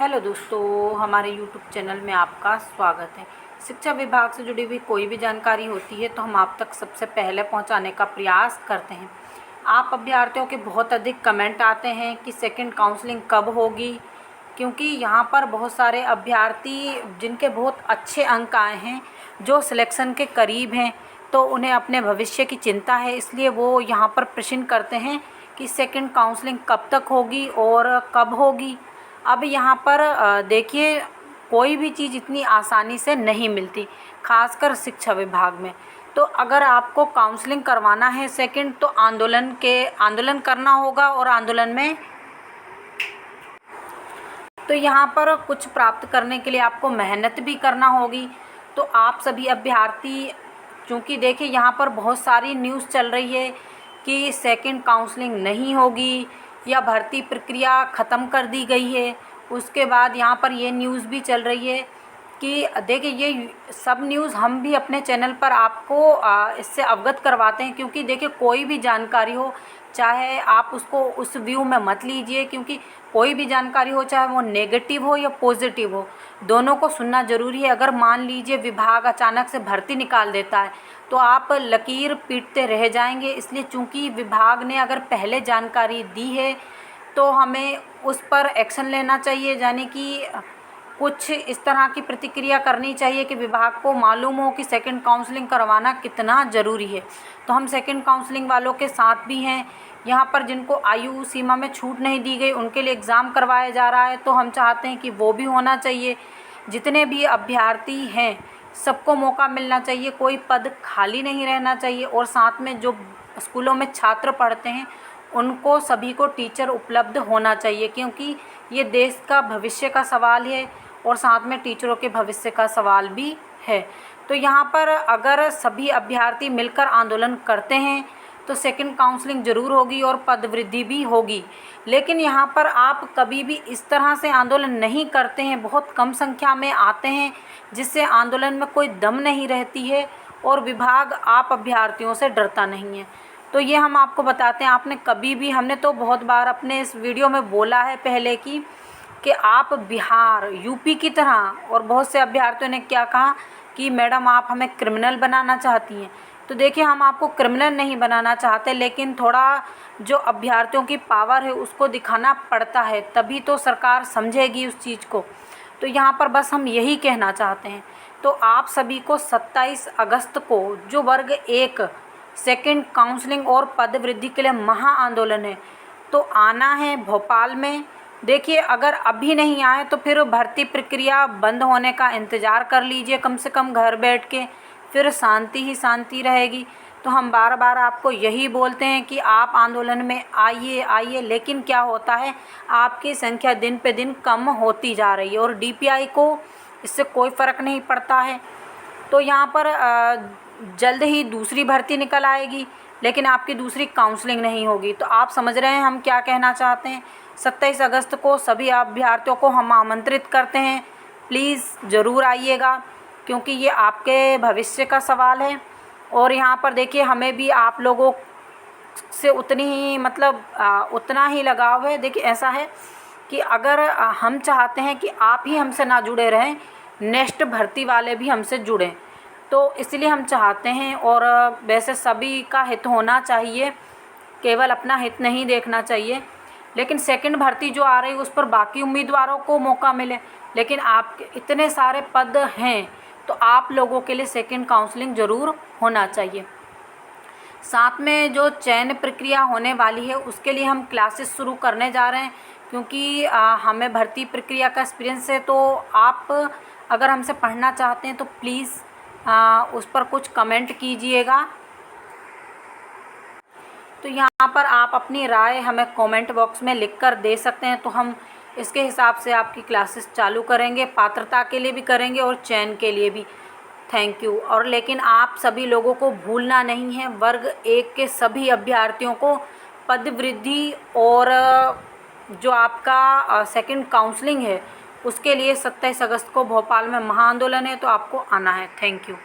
Hello दोस्तों, हमारे YouTube channel में आपका स्वागत है। शिक्षा विभाग से जुड़ी हुई कोई भी जानकारी होती है तो हम आप तक सबसे पहले पहुंचाने का प्रयास करते हैं। आप अभ्यर्थियों के बहुत अधिक कमेंट आते हैं कि सेकंड काउंसलिंग कब होगी, क्योंकि यहाँ पर बहुत सारे अभ्यर्थी जिनके बहुत अच्छे अंक आए हैं, जो सिलेक्शन के करीब हैं, तो उन्हें अपने भविष्य की चिंता है, इसलिए वो यहाँ पर प्रश्न करते हैं कि सेकंड काउंसलिंग कब तक होगी और कब होगी। अब यहाँ पर देखिए, कोई भी चीज़ इतनी आसानी से नहीं मिलती, खासकर शिक्षा विभाग में। तो अगर आपको काउंसलिंग करवाना है सेकंड, तो आंदोलन करना होगा, और आंदोलन में तो यहाँ पर कुछ प्राप्त करने के लिए आपको मेहनत भी करना होगी। तो आप सभी अभ्यर्थी, चूँकि देखिए यहाँ पर बहुत सारी न्यूज़ चल रही है कि सेकंड काउंसलिंग नहीं होगी या भर्ती प्रक्रिया ख़त्म कर दी गई है। उसके बाद यहाँ पर ये न्यूज़ भी चल रही है कि देखिए, ये सब न्यूज़ हम भी अपने चैनल पर आपको इससे अवगत करवाते हैं, क्योंकि देखिए कोई भी जानकारी हो, चाहे आप उसको उस व्यू में मत लीजिए, क्योंकि कोई भी जानकारी हो, चाहे वो नेगेटिव हो या पॉजिटिव हो, दोनों को सुनना ज़रूरी है। अगर मान लीजिए विभाग अचानक से भर्ती निकाल देता है तो आप लकीर पीटते रह जाएंगे। इसलिए चूँकि विभाग ने अगर पहले जानकारी दी है तो हमें उस पर एक्शन लेना चाहिए, यानी कि कुछ इस तरह की प्रतिक्रिया करनी चाहिए कि विभाग को मालूम हो कि सेकंड काउंसलिंग करवाना कितना ज़रूरी है। तो हम सेकंड काउंसलिंग वालों के साथ भी हैं। यहाँ पर जिनको आयु सीमा में छूट नहीं दी गई, उनके लिए एग्ज़ाम करवाया जा रहा है, तो हम चाहते हैं कि वो भी होना चाहिए। जितने भी अभ्यर्थी हैं सबको मौका मिलना चाहिए, कोई पद खाली नहीं रहना चाहिए। और साथ में जो स्कूलों में छात्र पढ़ते हैं उनको सभी को टीचर उपलब्ध होना चाहिए, क्योंकि ये देश का भविष्य का सवाल है और साथ में टीचरों के भविष्य का सवाल भी है। तो यहाँ पर अगर सभी अभ्यर्थी मिलकर आंदोलन करते हैं तो सेकंड काउंसलिंग ज़रूर होगी और पद वृद्धि भी होगी। लेकिन यहाँ पर आप कभी भी इस तरह से आंदोलन नहीं करते हैं, बहुत कम संख्या में आते हैं, जिससे आंदोलन में कोई दम नहीं रहती है और विभाग आप अभ्यर्थियों से डरता नहीं है। तो ये हम आपको बताते हैं। आपने कभी भी, हमने तो बहुत बार अपने इस वीडियो में बोला है पहले कि आप बिहार, यूपी की तरह, और बहुत से अभ्यर्थियों ने क्या कहा कि मैडम आप हमें क्रिमिनल बनाना चाहती हैं। तो देखिए, हम आपको क्रिमिनल नहीं बनाना चाहते, लेकिन थोड़ा जो अभ्यर्थियों की पावर है उसको दिखाना पड़ता है, तभी तो सरकार समझेगी उस चीज़ को। तो यहाँ पर बस हम यही कहना चाहते हैं। तो आप सभी को 27 अगस्त को जो वर्ग 1 सेकंड काउंसलिंग और पद वृद्धि के लिए महा आंदोलन है, तो आना है भोपाल में। देखिए, अगर अभी नहीं आए तो फिर भर्ती प्रक्रिया बंद होने का इंतज़ार कर लीजिए, कम से कम घर बैठ के, फिर शांति ही शांति रहेगी। तो हम बार बार आपको यही बोलते हैं कि आप आंदोलन में आइए आइए, लेकिन क्या होता है, आपकी संख्या दिन पे दिन कम होती जा रही है और डीपीआई को इससे कोई फ़र्क नहीं पड़ता है। तो यहाँ पर जल्द ही दूसरी भर्ती निकल आएगी, लेकिन आपकी दूसरी काउंसलिंग नहीं होगी। तो आप समझ रहे हैं हम क्या कहना चाहते हैं। 27 अगस्त को सभी अभ्यर्थियों को हम आमंत्रित करते हैं, प्लीज़ ज़रूर आइएगा, क्योंकि ये आपके भविष्य का सवाल है। और यहाँ पर देखिए, हमें भी आप लोगों से उतनी ही उतना ही लगाव है। देखिए, ऐसा है कि अगर हम चाहते हैं कि आप ही हमसे ना जुड़े रहें, नेक्स्ट भर्ती वाले भी हमसे जुड़ें, तो इसलिए हम चाहते हैं। और वैसे सभी का हित होना चाहिए, केवल अपना हित नहीं देखना चाहिए। लेकिन सेकंड भर्ती जो आ रही है उस पर बाकी उम्मीदवारों को मौका मिले, लेकिन आपके इतने सारे पद हैं तो आप लोगों के लिए सेकंड काउंसलिंग ज़रूर होना चाहिए। साथ में जो चयन प्रक्रिया होने वाली है उसके लिए हम क्लासेस शुरू करने जा रहे हैं, क्योंकि हमें भर्ती प्रक्रिया का एक्सपीरियंस है। तो आप अगर हमसे पढ़ना चाहते हैं तो प्लीज़ उस पर कुछ कमेंट कीजिएगा। तो यहाँ पर आप अपनी राय हमें कमेंट बॉक्स में लिख कर दे सकते हैं, तो हम इसके हिसाब से आपकी क्लासेस चालू करेंगे, पात्रता के लिए भी करेंगे और चयन के लिए भी। Thank you. और लेकिन आप सभी लोगों को भूलना नहीं है, वर्ग 1 के सभी अभ्यर्थियों को पद वृद्धि और जो आपका सेकंड काउंसलिंग है उसके लिए 27 अगस्त को भोपाल में महा आंदोलन है, तो आपको आना है। Thank you.